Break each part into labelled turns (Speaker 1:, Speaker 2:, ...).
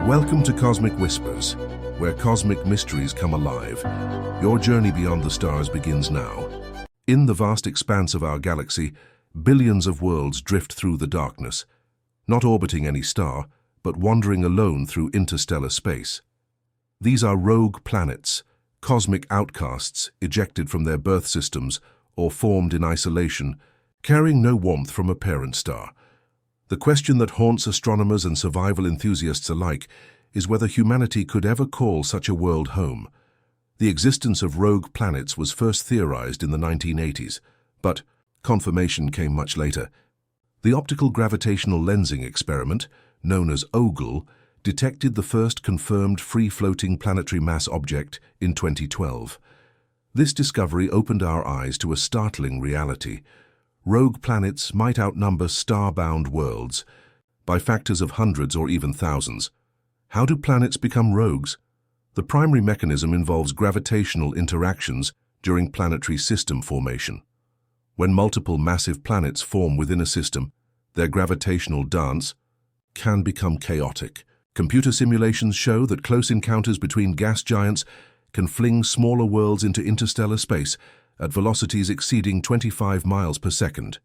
Speaker 1: Welcome to Cosmic Whispers, where cosmic mysteries come alive. Your journey beyond the stars begins now. In the vast expanse of our galaxy, billions of worlds drift through the darkness, not orbiting any star, but wandering alone through interstellar space. These are rogue planets, cosmic outcasts ejected from their birth systems or formed in isolation, carrying no warmth from a parent star. The question that haunts astronomers and survival enthusiasts alike is whether humanity could ever call such a world home. The existence of rogue planets was first theorized in the 1980s, but confirmation came much later. The optical gravitational lensing experiment, known as OGLE, detected the first confirmed free-floating planetary mass object in 2012. This discovery opened our eyes to a startling reality. Rogue planets might outnumber star-bound worlds by factors of hundreds or even thousands. How do planets become rogues? The primary mechanism involves gravitational interactions during planetary system formation. When multiple massive planets form within a system, their gravitational dance can become chaotic. Computer simulations show that close encounters between gas giants can fling smaller worlds into interstellar space at velocities exceeding 25 miles per second.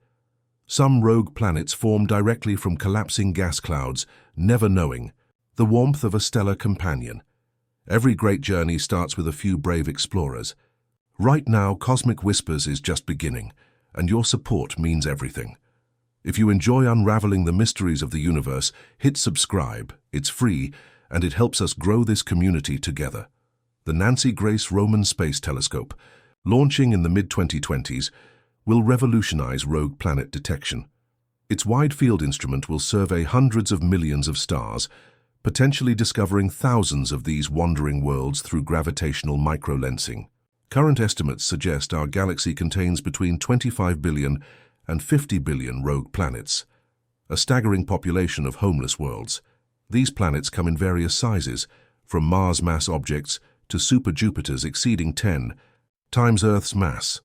Speaker 1: Some rogue planets form directly from collapsing gas clouds, never knowing the warmth of a stellar companion. Every great journey starts with a few brave explorers. Right now, Cosmic Whispers is just beginning, and your support means everything. If you enjoy unraveling the mysteries of the universe, hit subscribe. It's free, and it helps us grow this community together. The Nancy Grace Roman Space Telescope, launching in the mid-2020s, will revolutionize rogue planet detection. Its wide-field instrument will survey hundreds of millions of stars, potentially discovering thousands of these wandering worlds through gravitational microlensing. Current estimates suggest our galaxy contains between 25 billion and 50 billion rogue planets, a staggering population of homeless worlds. These planets come in various sizes, from Mars mass objects to super-Jupiters exceeding 10 times Earth's mass.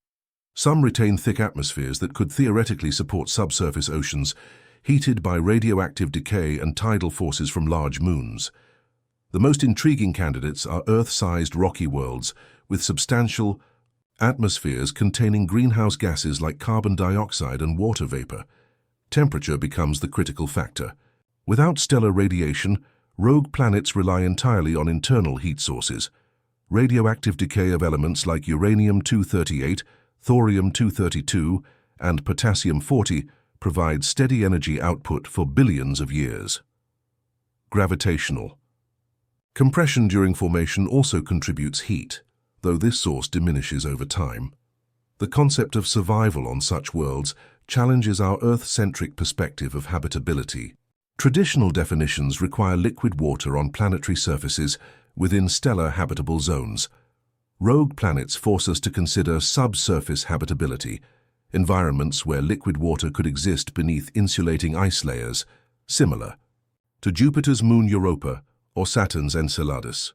Speaker 1: Some retain thick atmospheres that could theoretically support subsurface oceans, heated by radioactive decay and tidal forces from large moons. The most intriguing candidates are Earth-sized rocky worlds with substantial atmospheres containing greenhouse gases like carbon dioxide and water vapor. Temperature becomes the critical factor. Without stellar radiation, rogue planets rely entirely on internal heat sources. Radioactive decay of elements like uranium-238, thorium-232, and potassium-40 provides steady energy output for billions of years. Gravitational compression during formation also contributes heat, though this source diminishes over time. The concept of survival on such worlds challenges our Earth-centric perspective of habitability. Traditional definitions require liquid water on planetary surfaces within stellar habitable zones. Rogue planets force us to consider subsurface habitability, environments where liquid water could exist beneath insulating ice layers, similar to Jupiter's moon Europa or Saturn's Enceladus.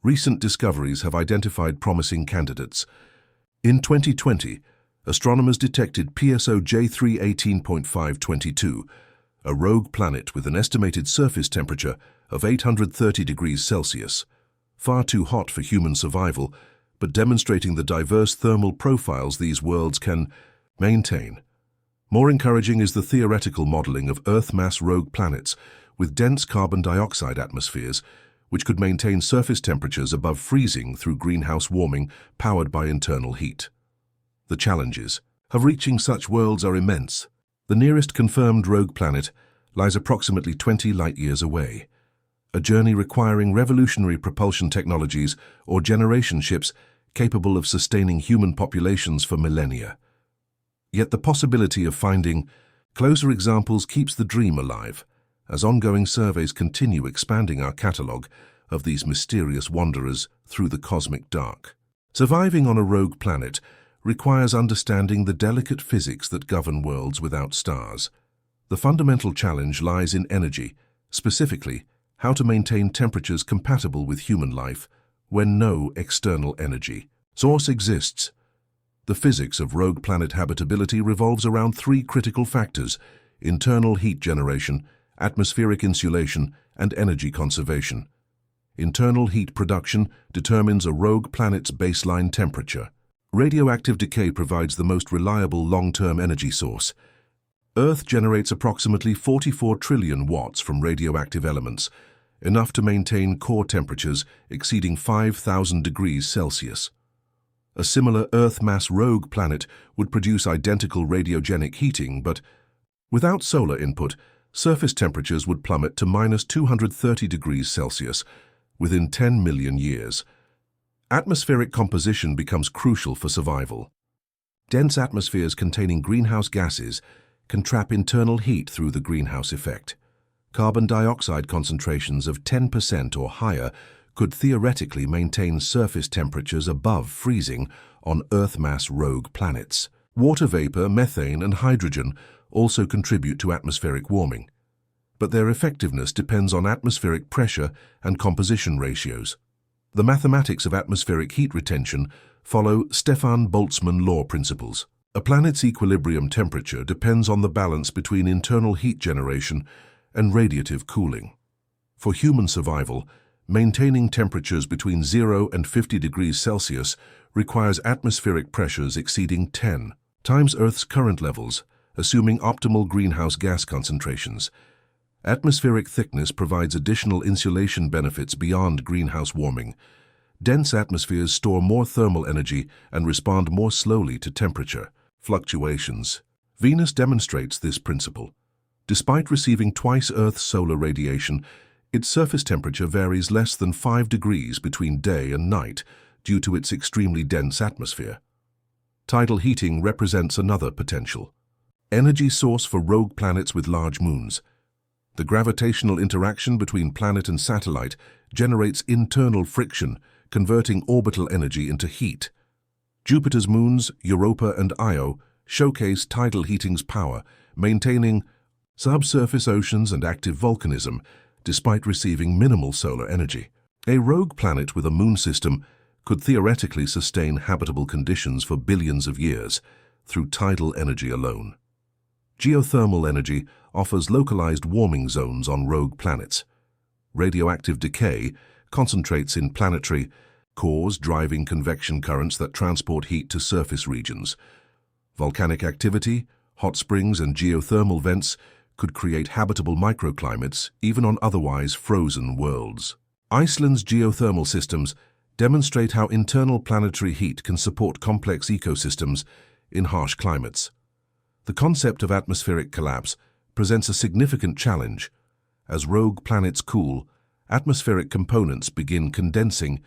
Speaker 1: Recent discoveries have identified promising candidates. In 2020, astronomers detected PSO J318.522, a rogue planet with an estimated surface temperature of 830 degrees Celsius, far too hot for human survival, but demonstrating the diverse thermal profiles these worlds can maintain. More encouraging is the theoretical modeling of Earth-mass rogue planets with dense carbon dioxide atmospheres, which could maintain surface temperatures above freezing through greenhouse warming powered by internal heat. The challenges of reaching such worlds are immense. The nearest confirmed rogue planet lies approximately 20 light-years away, a journey requiring revolutionary propulsion technologies or generation ships capable of sustaining human populations for millennia. Yet the possibility of finding closer examples keeps the dream alive, as ongoing surveys continue expanding our catalogue of these mysterious wanderers through the cosmic dark. Surviving on a rogue planet requires understanding the delicate physics that govern worlds without stars. The fundamental challenge lies in energy, specifically how to maintain temperatures compatible with human life when no external energy source exists. The physics of rogue planet habitability revolves around three critical factors: internal heat generation, atmospheric insulation, and energy conservation. Internal heat production determines a rogue planet's baseline temperature. Radioactive decay provides the most reliable long-term energy source. Earth generates approximately 44 trillion watts from radioactive elements, enough to maintain core temperatures exceeding 5,000 degrees Celsius. A similar Earth-mass rogue planet would produce identical radiogenic heating, but without solar input, surface temperatures would plummet to -230 degrees Celsius within 10 million years. Atmospheric composition becomes crucial for survival. Dense atmospheres containing greenhouse gases can trap internal heat through the greenhouse effect. Carbon dioxide concentrations of 10% or higher could theoretically maintain surface temperatures above freezing on Earth-mass rogue planets. Water vapor, methane, and hydrogen also contribute to atmospheric warming, but their effectiveness depends on atmospheric pressure and composition ratios. The mathematics of atmospheric heat retention follow Stefan Boltzmann law principles. A planet's equilibrium temperature depends on the balance between internal heat generation and radiative cooling. For human survival, maintaining temperatures between 0 and 50 degrees Celsius requires atmospheric pressures exceeding 10 times Earth's current levels, assuming optimal greenhouse gas concentrations. Atmospheric thickness provides additional insulation benefits beyond greenhouse warming. Dense atmospheres store more thermal energy and respond more slowly to temperature fluctuations. Venus demonstrates this principle. Despite receiving twice Earth's solar radiation, its surface temperature varies less than 5 degrees between day and night due to its extremely dense atmosphere. Tidal heating represents another potential energy source for rogue planets with large moons. The gravitational interaction between planet and satellite generates internal friction, converting orbital energy into heat. Jupiter's moons, Europa and Io, showcase tidal heating's power, maintaining subsurface oceans and active volcanism despite receiving minimal solar energy. A rogue planet with a moon system could theoretically sustain habitable conditions for billions of years through tidal energy alone. Geothermal energy offers localized warming zones on rogue planets. Radioactive decay concentrates in planetary cores, driving convection currents that transport heat to surface regions. Volcanic activity, hot springs, and geothermal vents could create habitable microclimates even on otherwise frozen worlds. Iceland's geothermal systems demonstrate how internal planetary heat can support complex ecosystems in harsh climates. The concept of atmospheric collapse presents a significant challenge. As rogue planets cool, atmospheric components begin condensing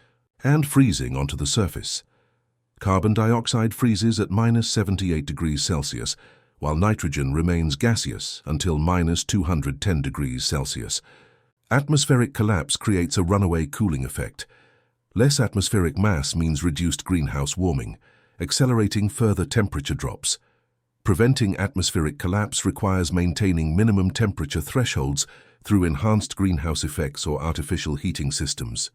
Speaker 1: and freezing onto the surface. Carbon dioxide freezes at -78 degrees Celsius, while nitrogen remains gaseous until -210 degrees Celsius. Atmospheric collapse creates a runaway cooling effect. Less atmospheric mass means reduced greenhouse warming, accelerating further temperature drops. Preventing atmospheric collapse requires maintaining minimum temperature thresholds through enhanced greenhouse effects or artificial heating systems.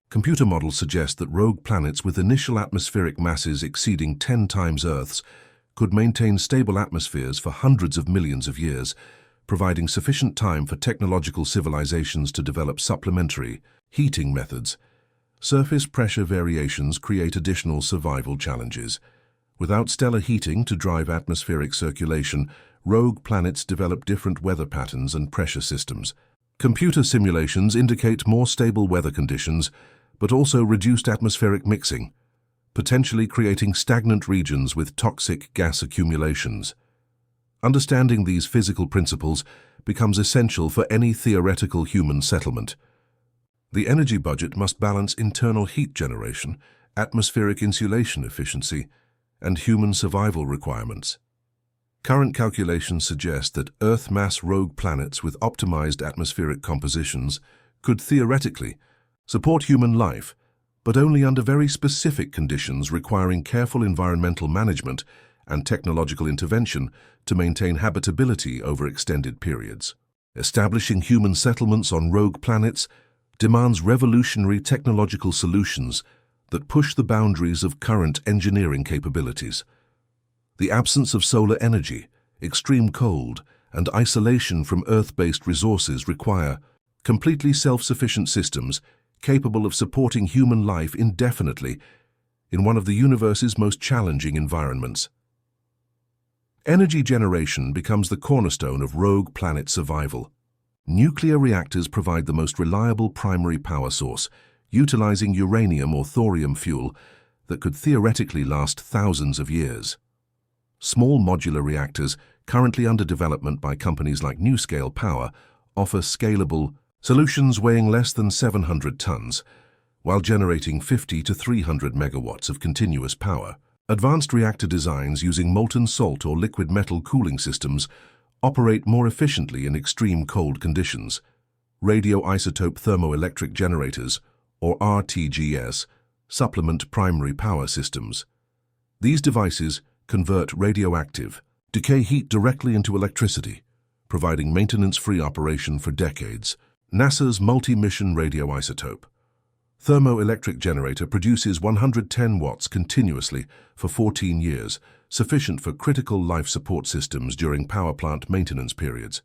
Speaker 1: Computer models suggest that rogue planets with initial atmospheric masses exceeding 10 times Earth's could maintain stable atmospheres for hundreds of millions of years, providing sufficient time for technological civilizations to develop supplementary heating methods. Surface pressure variations create additional survival challenges. Without stellar heating to drive atmospheric circulation, rogue planets develop different weather patterns and pressure systems. Computer simulations indicate more stable weather conditions, but also reduced atmospheric mixing, potentially creating stagnant regions with toxic gas accumulations. Understanding these physical principles becomes essential for any theoretical human settlement. The energy budget must balance internal heat generation, atmospheric insulation efficiency, and human survival requirements. Current calculations suggest that Earth-mass rogue planets with optimized atmospheric compositions could theoretically support human life, but only under very specific conditions requiring careful environmental management and technological intervention to maintain habitability over extended periods. Establishing human settlements on rogue planets demands revolutionary technological solutions that push the boundaries of current engineering capabilities. The absence of solar energy, extreme cold, and isolation from Earth-based resources require completely self-sufficient systems capable of supporting human life indefinitely in one of the universe's most challenging environments. Energy generation becomes the cornerstone of rogue planet survival. Nuclear reactors provide the most reliable primary power source, utilizing uranium or thorium fuel that could theoretically last thousands of years. Small modular reactors, currently under development by companies like NuScale Power, offer scalable solutions weighing less than 700 tons, while generating 50 to 300 megawatts of continuous power. Advanced reactor designs using molten salt or liquid metal cooling systems operate more efficiently in extreme cold conditions. Radioisotope thermoelectric generators, or RTGS, supplement primary power systems. These devices convert radioactive decay heat directly into electricity, providing maintenance-free operation for decades. NASA's multi-mission radioisotope thermoelectric generator produces 110 watts continuously for 14 years, sufficient for critical life support systems during power plant maintenance periods.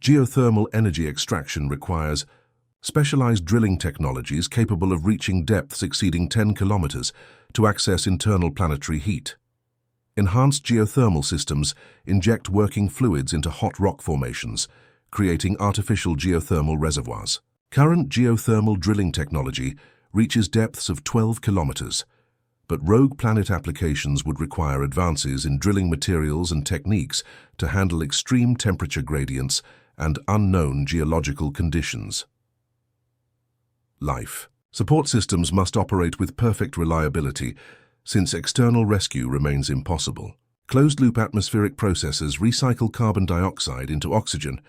Speaker 1: Geothermal energy extraction requires specialized drilling technologies capable of reaching depths exceeding 10 kilometers to access internal planetary heat. Enhanced geothermal systems inject working fluids into hot rock formations, creating artificial geothermal reservoirs. Current geothermal drilling technology reaches depths of 12 kilometers, but rogue planet applications would require advances in drilling materials and techniques to handle extreme temperature gradients and unknown geological conditions. Life support systems must operate with perfect reliability, since external rescue remains impossible. Closed-loop atmospheric processes recycle carbon dioxide into oxygen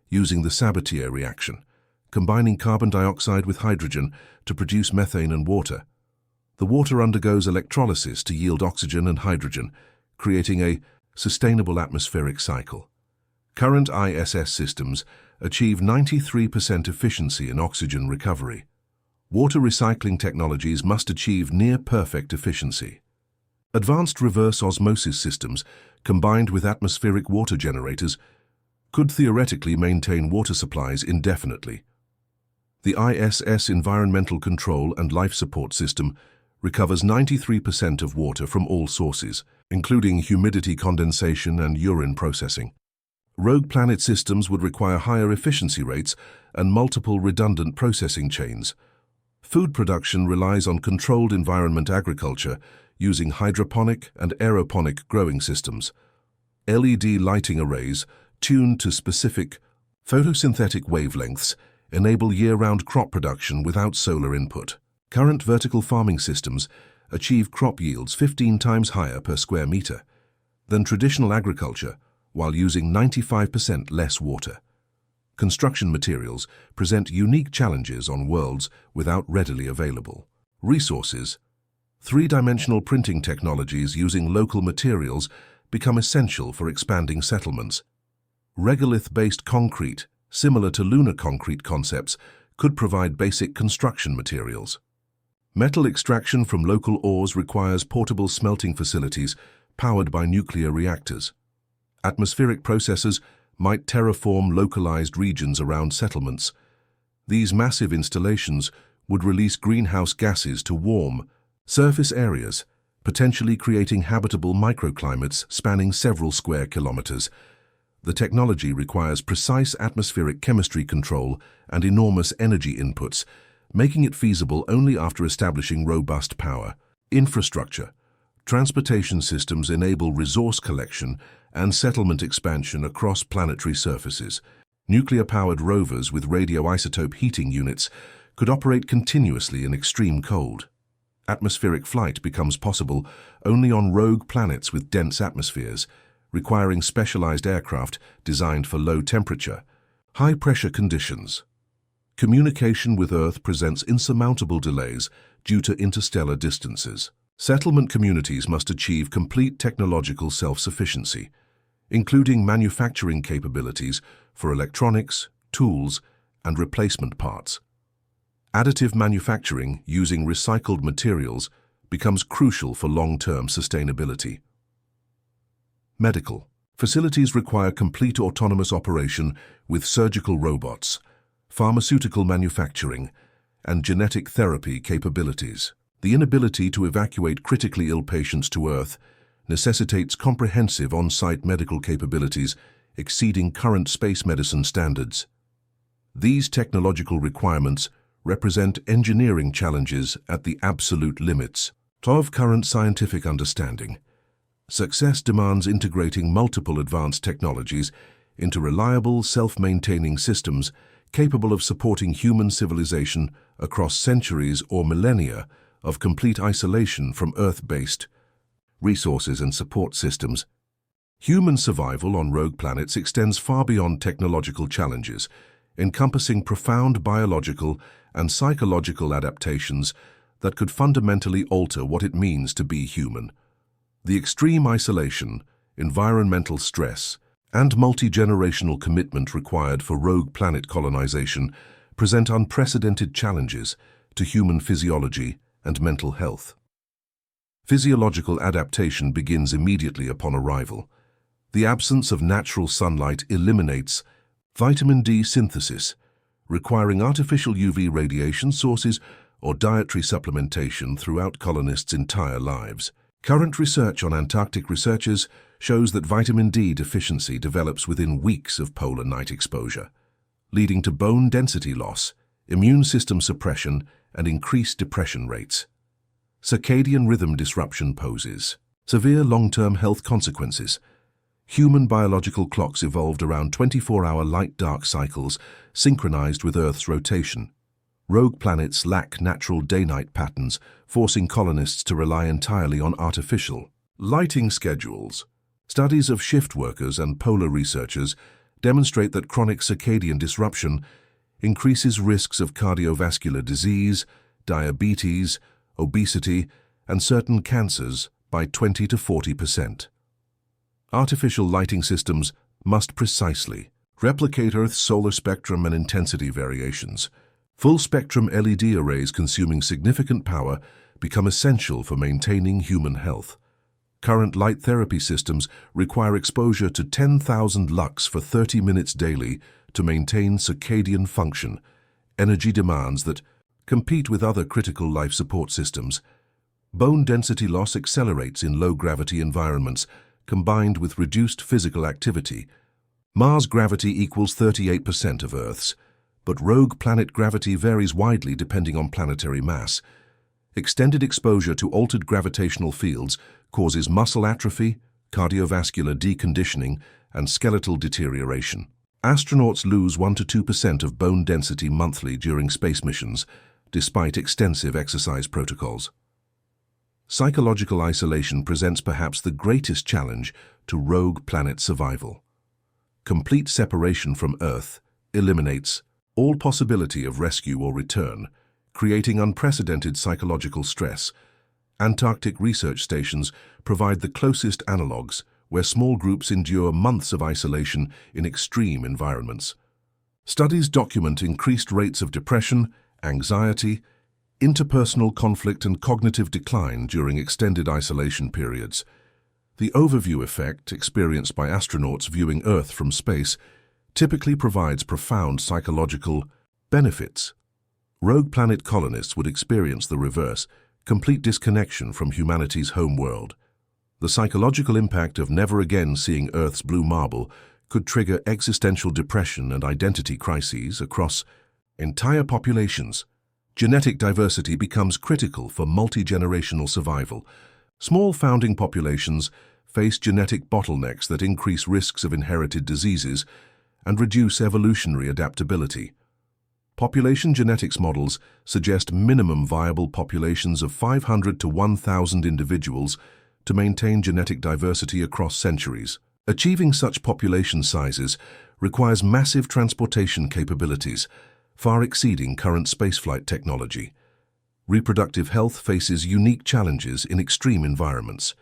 Speaker 1: using the Sabatier reaction, combining carbon dioxide with hydrogen to produce methane and water. The water undergoes electrolysis to yield oxygen and hydrogen, creating a sustainable atmospheric cycle. Current ISS systems achieve 93% efficiency in oxygen recovery. Water recycling technologies must achieve near-perfect efficiency. Advanced reverse osmosis systems, combined with atmospheric water generators, could theoretically maintain water supplies indefinitely. The ISS Environmental Control and Life Support System recovers 93% of water from all sources, including humidity condensation and urine processing. Rogue planet systems would require higher efficiency rates and multiple redundant processing chains. Food production relies on controlled environment agriculture using hydroponic and aeroponic growing systems. LED lighting arrays tuned to specific photosynthetic wavelengths enable year-round crop production without solar input. Current vertical farming systems achieve crop yields 15 times higher per square meter than traditional agriculture while using 95% less water. Construction materials present unique challenges on worlds without readily available resources. Three-dimensional printing technologies using local materials become essential for expanding settlements. Regolith-based concrete, similar to lunar concrete concepts, could provide basic construction materials. Metal extraction from local ores requires portable smelting facilities powered by nuclear reactors. Atmospheric processors might terraform localized regions around settlements. These massive installations would release greenhouse gases to warm surface areas, potentially creating habitable microclimates spanning several square kilometers. The technology requires precise atmospheric chemistry control and enormous energy inputs, making it feasible only after establishing robust power. Infrastructure. Transportation systems enable resource collection and settlement expansion across planetary surfaces. Nuclear-powered rovers with radioisotope heating units could operate continuously in extreme cold. Atmospheric flight becomes possible only on rogue planets with dense atmospheres, requiring specialized aircraft designed for low temperature, high-pressure conditions. Communication with Earth presents insurmountable delays due to interstellar distances. Settlement communities must achieve complete technological self-sufficiency, including manufacturing capabilities for electronics, tools, and replacement parts. Additive manufacturing using recycled materials becomes crucial for long-term sustainability. Medical facilities require complete autonomous operation with surgical robots, pharmaceutical manufacturing, and genetic therapy capabilities. The inability to evacuate critically ill patients to Earth necessitates comprehensive on-site medical capabilities exceeding current space medicine standards. These technological requirements represent engineering challenges at the absolute limits of current scientific understanding. Success demands integrating multiple advanced technologies into reliable, self-maintaining systems capable of supporting human civilization across centuries or millennia of complete isolation from Earth-based resources and support systems. Human survival on rogue planets extends far beyond technological challenges, encompassing profound biological and psychological adaptations that could fundamentally alter what it means to be human. The extreme isolation, environmental stress, and multi-generational commitment required for rogue planet colonization present unprecedented challenges to human physiology and mental health. Physiological adaptation begins immediately upon arrival. The absence of natural sunlight eliminates vitamin D synthesis, requiring artificial UV radiation sources or dietary supplementation throughout colonists' entire lives. Current research on Antarctic researchers shows that vitamin D deficiency develops within weeks of polar night exposure, leading to bone density loss, immune system suppression, and increased depression rates. Circadian rhythm disruption poses severe long-term health consequences. Human biological clocks evolved around 24-hour light-dark cycles synchronized with Earth's rotation. Rogue planets lack natural day-night patterns, forcing colonists to rely entirely on artificial lighting schedules. Studies of shift workers and polar researchers demonstrate that chronic circadian disruption increases risks of cardiovascular disease, diabetes, obesity, and certain cancers by 20 to 40%. Artificial lighting systems must precisely replicate Earth's solar spectrum and intensity variations. Full-spectrum LED arrays consuming significant power become essential for maintaining human health. Current light therapy systems require exposure to 10,000 lux for 30 minutes daily to maintain circadian function, energy demands that compete with other critical life support systems. Bone density loss accelerates in low-gravity environments, combined with reduced physical activity. Mars gravity equals 38% of Earth's, but rogue planet gravity varies widely depending on planetary mass. Extended exposure to altered gravitational fields causes muscle atrophy, cardiovascular deconditioning, and skeletal deterioration. Astronauts lose 1 to 2% of bone density monthly during space missions, despite extensive exercise protocols. Psychological isolation presents perhaps the greatest challenge to rogue planet survival. Complete separation from Earth eliminates all possibility of rescue or return, creating unprecedented psychological stress. Antarctic research stations provide the closest analogues, where small groups endure months of isolation in extreme environments. Studies document increased rates of depression, anxiety, interpersonal conflict, and cognitive decline during extended isolation periods. The overview effect, experienced by astronauts viewing Earth from space, typically provides profound psychological benefits. Rogue planet colonists would experience the reverse, complete disconnection from humanity's home world. The psychological impact of never again seeing Earth's blue marble could trigger existential depression and identity crises across entire populations. Genetic diversity becomes critical for multi-generational survival. Small founding populations face genetic bottlenecks that increase risks of inherited diseases and reduce evolutionary adaptability. Population genetics models suggest minimum viable populations of 500 to 1,000 individuals to maintain genetic diversity across centuries. Achieving such population sizes requires massive transportation capabilities, far exceeding current spaceflight technology. Reproductive health faces unique challenges in extreme environments.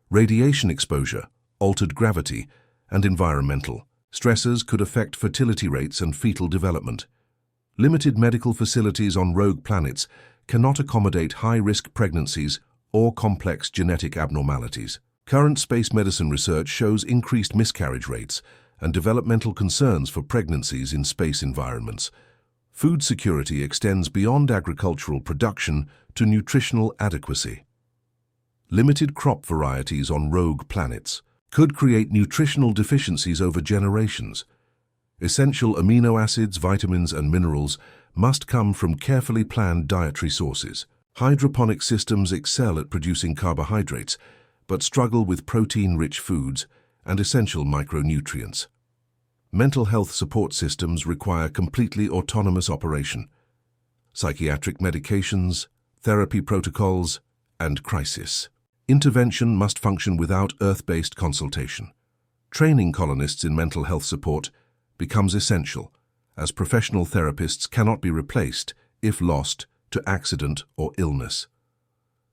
Speaker 1: Radiation exposure, altered gravity, and environmental stresses could affect fertility rates and fetal development. Limited medical facilities on rogue planets cannot accommodate high-risk pregnancies or complex genetic abnormalities. Current space medicine research shows increased miscarriage rates and developmental concerns for pregnancies in space environments. Food security extends beyond agricultural production to nutritional adequacy. Limited crop varieties on rogue planets could create nutritional deficiencies over generations. Essential amino acids, vitamins, and minerals must come from carefully planned dietary sources. Hydroponic systems excel at producing carbohydrates, but struggle with protein-rich foods and essential micronutrients. Mental health support systems require completely autonomous operation. Psychiatric medications, therapy protocols, and crisis intervention must function without Earth-based consultation. Training colonists in mental health support becomes essential, as professional therapists cannot be replaced if lost to accident or illness.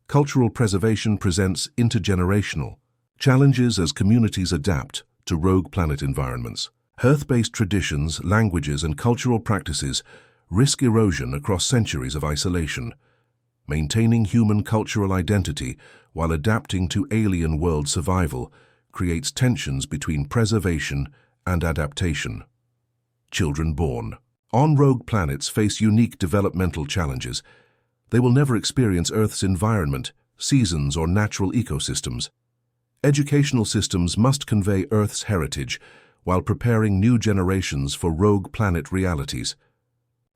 Speaker 1: Cultural preservation presents intergenerational challenges as communities adapt to rogue planet environments. Earth-based traditions, languages, and cultural practices risk erosion across centuries of isolation. Maintaining human cultural identity while adapting to alien world survival creates tensions between preservation and adaptation. Children born on rogue planets face unique developmental challenges. They will never experience Earth's environment, seasons, or natural ecosystems. Educational systems must convey Earth's heritage while preparing new generations for rogue planet realities.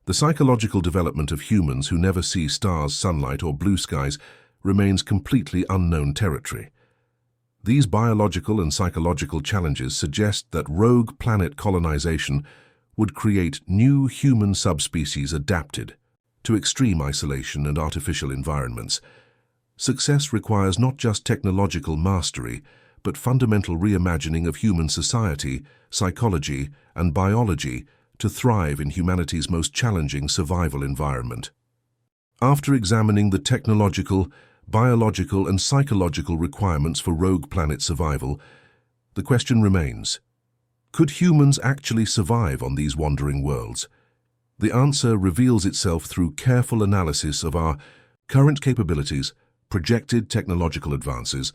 Speaker 1: The psychological development of humans who never see stars, sunlight, or blue skies remains completely unknown territory. These biological and psychological challenges suggest that rogue planet colonization would create new human subspecies adapted to extreme isolation and artificial environments. Success requires not just technological mastery, but fundamental reimagining of human society, psychology, and biology to thrive in humanity's most challenging survival environment. After examining the technological, biological, and psychological requirements for rogue planet survival, the question remains: could humans actually survive on these wandering worlds? The answer reveals itself through careful analysis of our current capabilities, projected technological advances,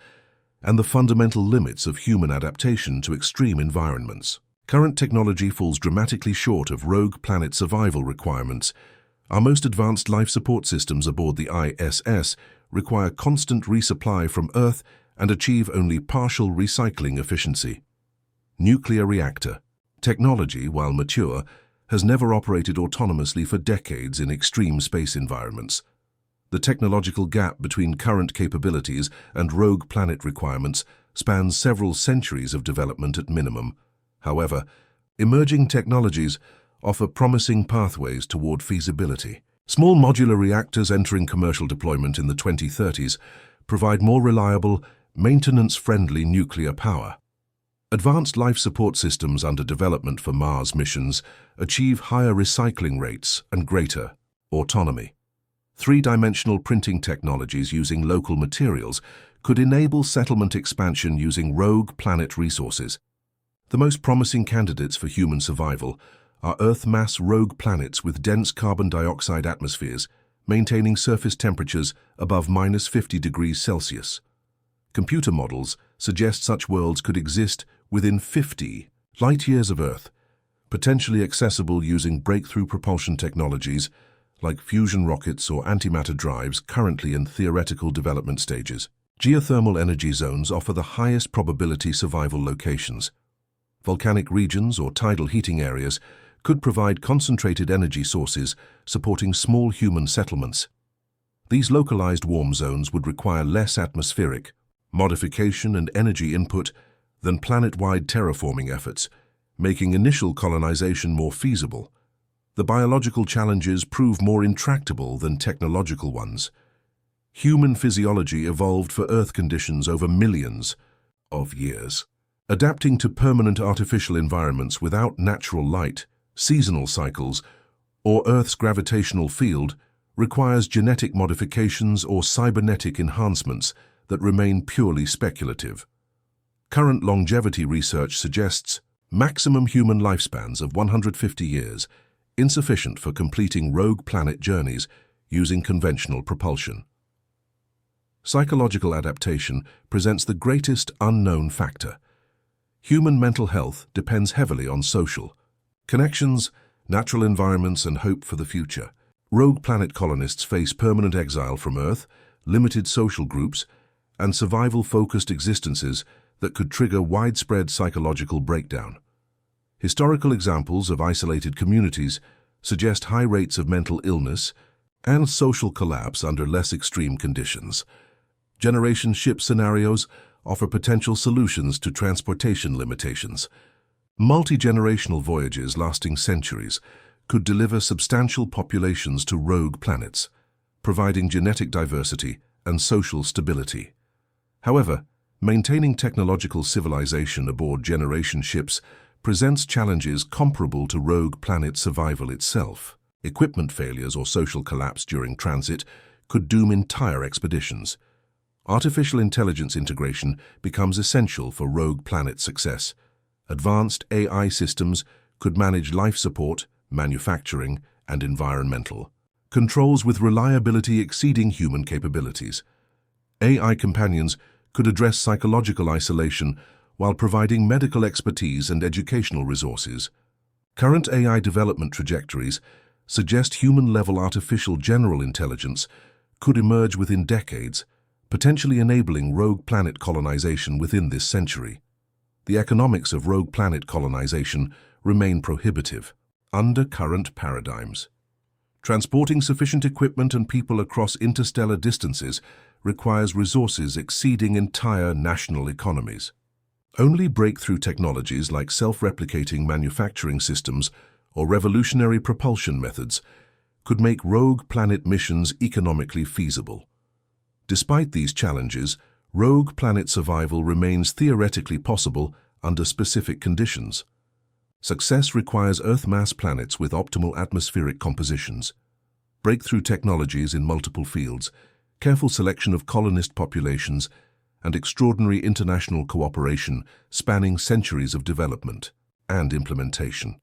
Speaker 1: and the fundamental limits of human adaptation to extreme environments. Current technology falls dramatically short of rogue planet survival requirements. Our most advanced life support systems aboard the ISS require constant resupply from Earth and achieve only partial recycling efficiency. Nuclear reactor technology, while mature, has never operated autonomously for decades in extreme space environments. The technological gap between current capabilities and rogue planet requirements spans several centuries of development at minimum. However, emerging technologies offer promising pathways toward feasibility. Small modular reactors entering commercial deployment in the 2030s provide more reliable, maintenance-friendly nuclear power. Advanced life support systems under development for Mars missions achieve higher recycling rates and greater autonomy. Three-dimensional printing technologies using local materials could enable settlement expansion using rogue planet resources. The most promising candidates for human survival are Earth-mass rogue planets with dense carbon dioxide atmospheres, maintaining surface temperatures above -50 degrees Celsius. Computer models suggest such worlds could exist within 50 light-years of Earth, potentially accessible using breakthrough propulsion technologies like fusion rockets or antimatter drives currently in theoretical development stages. Geothermal energy zones offer the highest probability survival locations. Volcanic regions or tidal heating areas could provide concentrated energy sources supporting small human settlements. These localized warm zones would require less atmospheric modification and energy input than planet-wide terraforming efforts, making initial colonization more feasible. The biological challenges prove more intractable than technological ones. Human physiology evolved for Earth conditions over millions of years. Adapting to permanent artificial environments without natural light, seasonal cycles, or Earth's gravitational field requires genetic modifications or cybernetic enhancements that remain purely speculative. Current longevity research suggests maximum human lifespans of 150 years, insufficient for completing rogue planet journeys using conventional propulsion. Psychological adaptation presents the greatest unknown factor. Human mental health depends heavily on social connections, natural environments and hope for the future. Rogue planet colonists face permanent exile from Earth, limited social groups, and survival-focused existences that could trigger widespread psychological breakdown. Historical examples of isolated communities suggest high rates of mental illness and social collapse under less extreme conditions. Generation ship scenarios offer potential solutions to transportation limitations. Multi-generational voyages lasting centuries could deliver substantial populations to rogue planets, providing genetic diversity and social stability. However, maintaining technological civilization aboard generation ships presents challenges comparable to rogue planet survival itself. Equipment failures or social collapse during transit could doom entire expeditions. Artificial intelligence integration becomes essential for rogue planet success. Advanced AI systems could manage life support, manufacturing, and environmental controls with reliability exceeding human capabilities. AI companions could address psychological isolation while providing medical expertise and educational resources. Current AI development trajectories suggest human-level artificial general intelligence could emerge within decades, potentially enabling rogue planet colonization within this century. The economics of rogue planet colonization remain prohibitive under current paradigms. Transporting sufficient equipment and people across interstellar distances requires resources exceeding entire national economies. Only breakthrough technologies like self-replicating manufacturing systems or revolutionary propulsion methods could make rogue planet missions economically feasible. Despite these challenges, rogue planet survival remains theoretically possible under specific conditions. Success requires Earth-mass planets with optimal atmospheric compositions, breakthrough technologies in multiple fields, careful selection of colonist populations, and extraordinary international cooperation spanning centuries of development and implementation.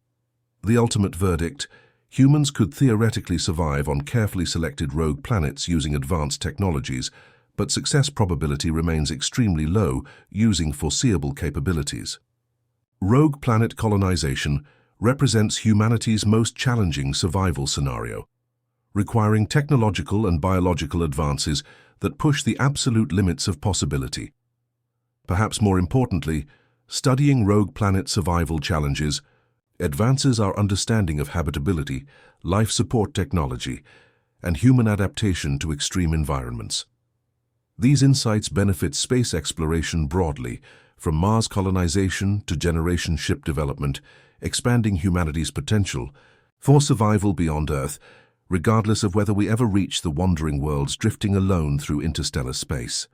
Speaker 1: The ultimate verdict: humans could theoretically survive on carefully selected rogue planets using advanced technologies, but success probability remains extremely low using foreseeable capabilities. Rogue planet colonization represents humanity's most challenging survival scenario, requiring technological and biological advances that push the absolute limits of possibility. Perhaps more importantly, studying rogue planet survival challenges advances our understanding of habitability, life support technology, and human adaptation to extreme environments. These insights benefit space exploration broadly, from Mars colonization to generation ship development, expanding humanity's potential for survival beyond Earth, regardless of whether we ever reach the wandering worlds drifting alone through interstellar space.